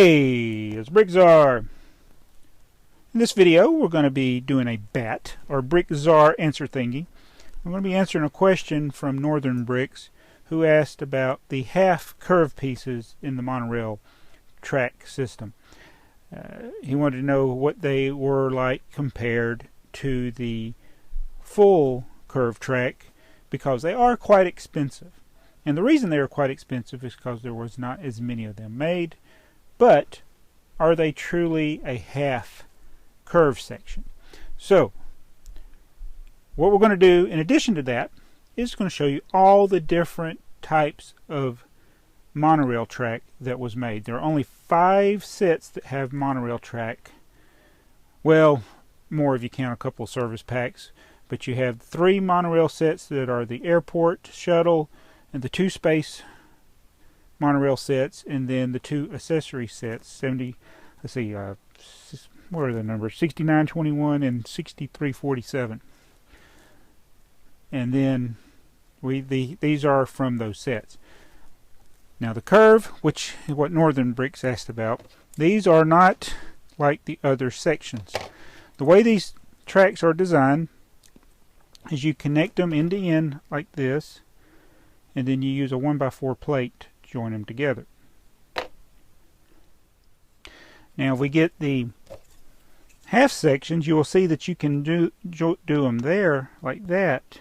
Hey, it's BrickTsar. In this video, we're going to be doing a BAT, or BrickTsar answer thingy. I'm going to be answering a question from NorthernBricks, who asked about the half curve pieces in the monorail track system. He wanted to know what they were like compared to the full curve track, because they are quite expensive. And the reason they are quite expensive is because there was not as many of them made. But are they truly a half curve section? So what we're going to do in addition to that is going to show you all the different types of monorail track that was made. There are only 5 sets that have monorail track. Well, more if you count a couple of service packs. But you have 3 monorail sets that are the airport shuttle and the 2 space monorail sets, and then the 2 accessory sets. What are the numbers? 6921 and 6347. And then these are from those sets. Now the curve, which is what NorthernBricks asked about, these are not like the other sections. The way these tracks are designed is you connect them end to end like this, and then you use a 1x4 plate to join them together. Now if we get the half sections, you will see that you can do them there like that,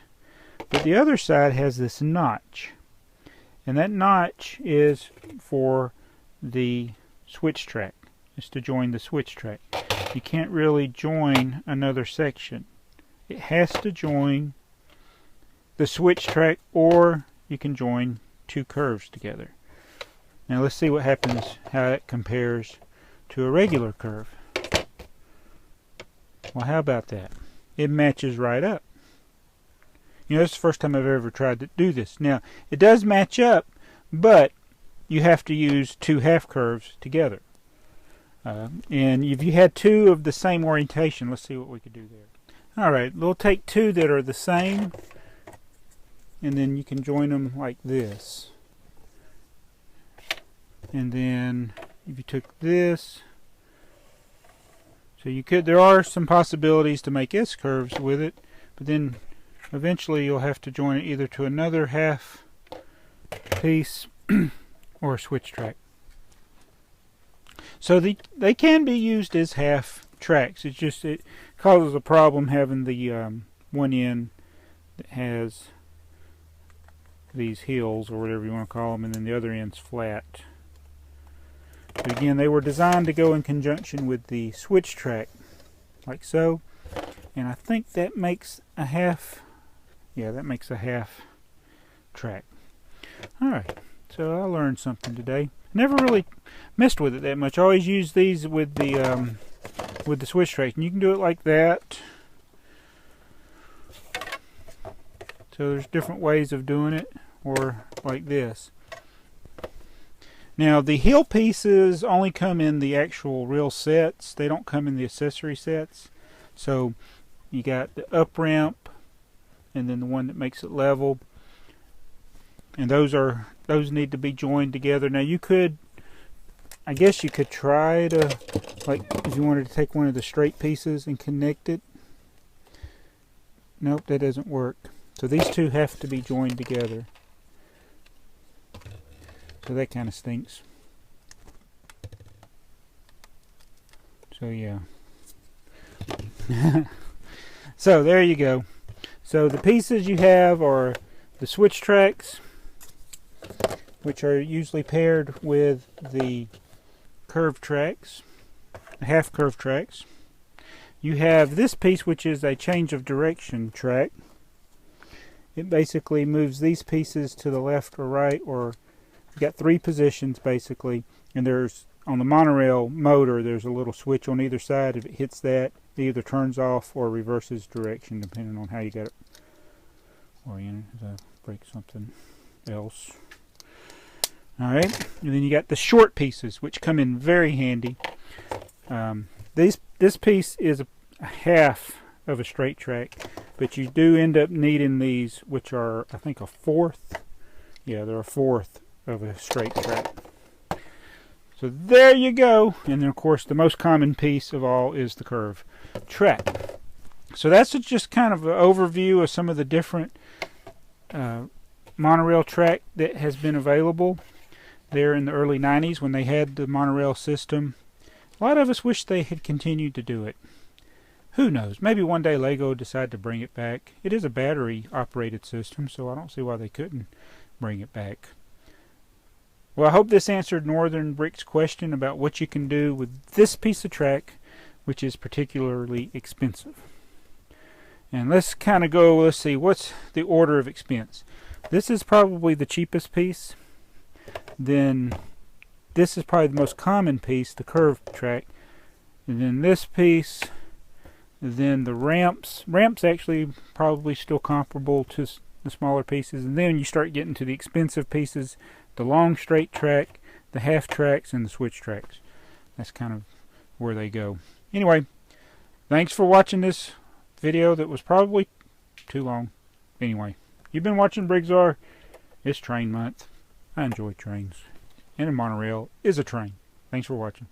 but the other side has this notch, and that notch is for the switch track. It's to join the switch track. You can't really join another section. It has to join the switch track, or you can join 2 curves together. Now let's see what happens, how it compares to a regular curve. Well, how about that? It matches right up. You know, this is the first time I've ever tried to do this. Now, it does match up, but you have to use 2 half curves together. And if you had 2 of the same orientation, let's see what we could do there. Alright, we'll take 2 that are the same, and then you can join them like this. And then if you took this, so you could, there are some possibilities to make S curves with it, but then eventually you'll have to join it either to another half piece or a switch track. So they can be used as half tracks. It's just it causes a problem having the one end that has these hills, or whatever you want to call them, and then the other end's flat. But again, they were designed to go in conjunction with the switch track, like so. And I think that makes a half, yeah, that makes a half track. Alright, so I learned something today. Never really messed with it that much. I always use these with the switch track, and you can do it like that. So there's different ways of doing it, or like this. Now the hill pieces only come in the actual real sets. They don't come in the accessory sets. So you got the up ramp, and then the one that makes it level. And those need to be joined together. Now you could, I guess you could try to, like if you wanted to take one of the straight pieces and connect it. Nope, that doesn't work. So these 2 have to be joined together. So that kind of stinks. So yeah. So there you go. So the pieces you have are the switch tracks, which are usually paired with the curve tracks, half curve tracks. You have this piece, which is a change of direction track. It basically moves these pieces to the left or right, or you got 3 positions basically, and there's, on the monorail motor, there's a little switch on either side. If it hits that, it either turns off or reverses direction, depending on how you got it oriented. As I break something else. Alright, and then you got the short pieces, which come in very handy. This piece is a half of a straight track, but you do end up needing these, which are, I think, a 1/4. Yeah, they're a 1/4 of a straight track. So there you go. And then of course the most common piece of all is the curve track. So that's just kind of an overview of some of the different monorail track that has been available there in the early 90s when they had the monorail system. A lot of us wish they had continued to do it. Who knows? Maybe one day Lego will decide to bring it back. It is a battery operated system, so I don't see why they couldn't bring it back. Well, I hope this answered NorthernBricks' question about what you can do with this piece of track, which is particularly expensive. And let's kind of go, let's see, what's the order of expense? This is probably the cheapest piece. Then this is probably the most common piece, the curved track. And then this piece, then the ramps. Ramps actually probably still comparable to the smaller pieces. And then you start getting to the expensive pieces, the long straight track, the half tracks, and the switch tracks. That's kind of where they go. Anyway, thanks for watching this video that was probably too long. Anyway, you've been watching BrickTsar. It's train month. I enjoy trains. And a monorail is a train. Thanks for watching.